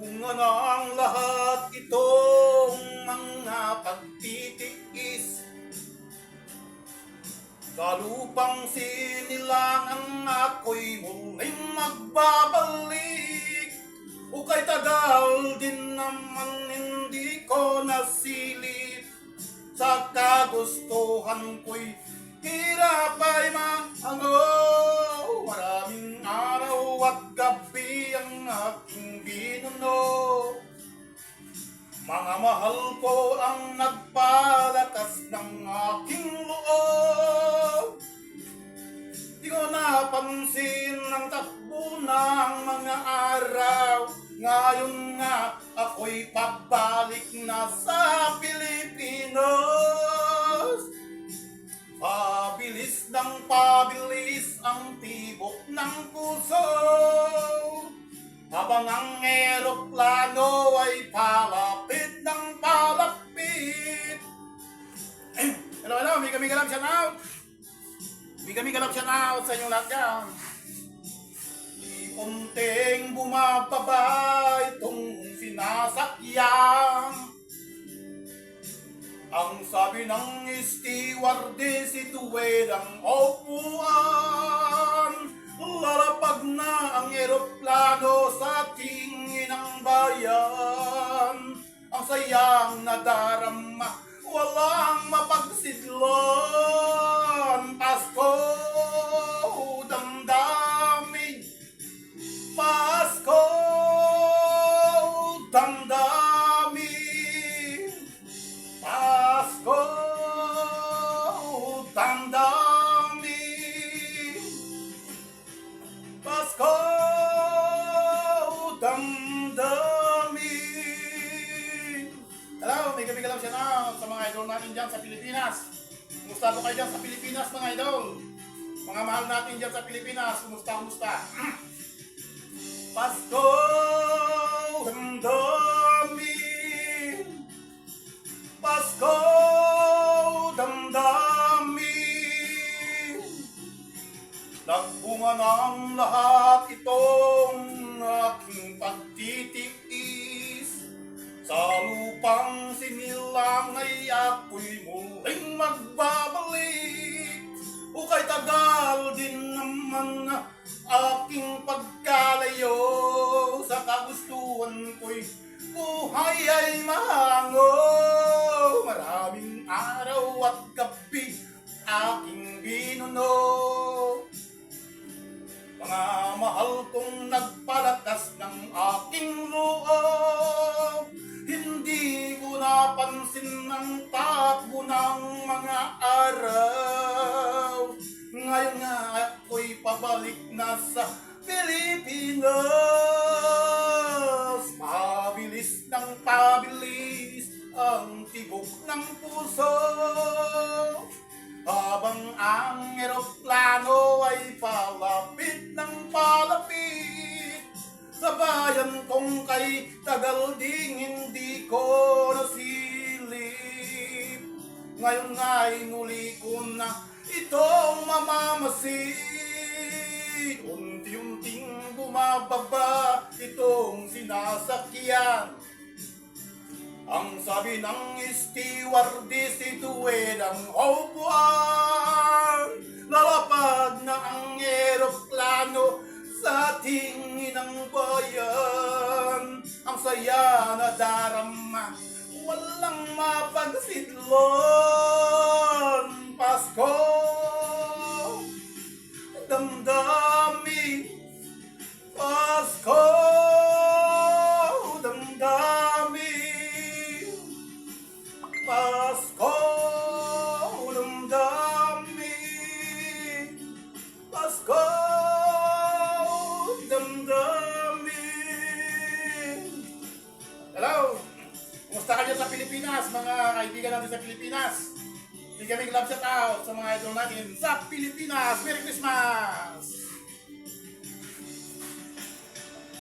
Bunga na ang lahat itong mga pagtitiis. Sa lupang sinilangan ako'y muling magbabalik. O kay tagal din naman hindi ko nasilip. Sa kagustuhan ko'y hirap ay maano. Maraming araw at gabi ang aking binuno. Mga mahal ko ang nagpalakas ng aking loob. Di ko napansin ang takbo ng mga araw. Ngayon nga ako'y pabalik na sa Pilipinas. Pabilis ng pabilis ang tibok ng puso, habang ang eroplano ay palapit ng palapit. Hello, hello, may galap shout out. May galap shout out sa inyong lahat dyan. Unting bumababa itong sinasakyan. Ang sabi ng stewardess, ito'y ang upuan. Lalapag na ang eroplano sa tingin ng bayan. Ang sayang nadarama, walang mapagsidlan. Pasko, damdamin. Pasko, damdamin. Pasko, damdamin. Pasko, damdamin. Hello, may gabi lang siya na sa mga idol natin dyan sa Pilipinas. Kumusta po kayo dyan sa Pilipinas, mga idol? Mga mahal natin dyan sa Pilipinas, kumusta? Pasko, damdamin. Pasko, damdamin. Nagbunga ng lahat itong aking pagtitiis. Sa lupang sinilang ay ako'y muling magbabalik. O kay tagal din naman aking pagkalayo. Sa kagustuhan ko'y buhay ay mahango. Maraming araw at gabi aking binuno. Mga mahal kong nagpalakas ng aking loob. Hindi ko napansin ang takbo ng mga araw. Ngayon nga ako'y pabalik na sa Pilipinas. Pabilis ng pabilis ang tibok ng puso, habang ang eroplano ay palapit ng palapit. Sa bayan kong kay tagal ding hindi ko nasilip. Ngayon nga'y muli ko na itong mamamasid. Unti-unting bumababa itong sinasakyan. Ang sabi ng stewardess, ito'y ang upuan. Lalapag na ang eroplano sa tingin ng bayan. Ang saya na darama, walang mapagsidlon. Pasko, damdamin. Pasko, damdamin. Pasko, damdamin. Pasko, damdamin. Hello! Kumusta kayo sa Pilipinas, mga kaibigan natin sa Pilipinas? Bigyan love shout out sa mga idol natin sa Pilipinas. Merry Christmas!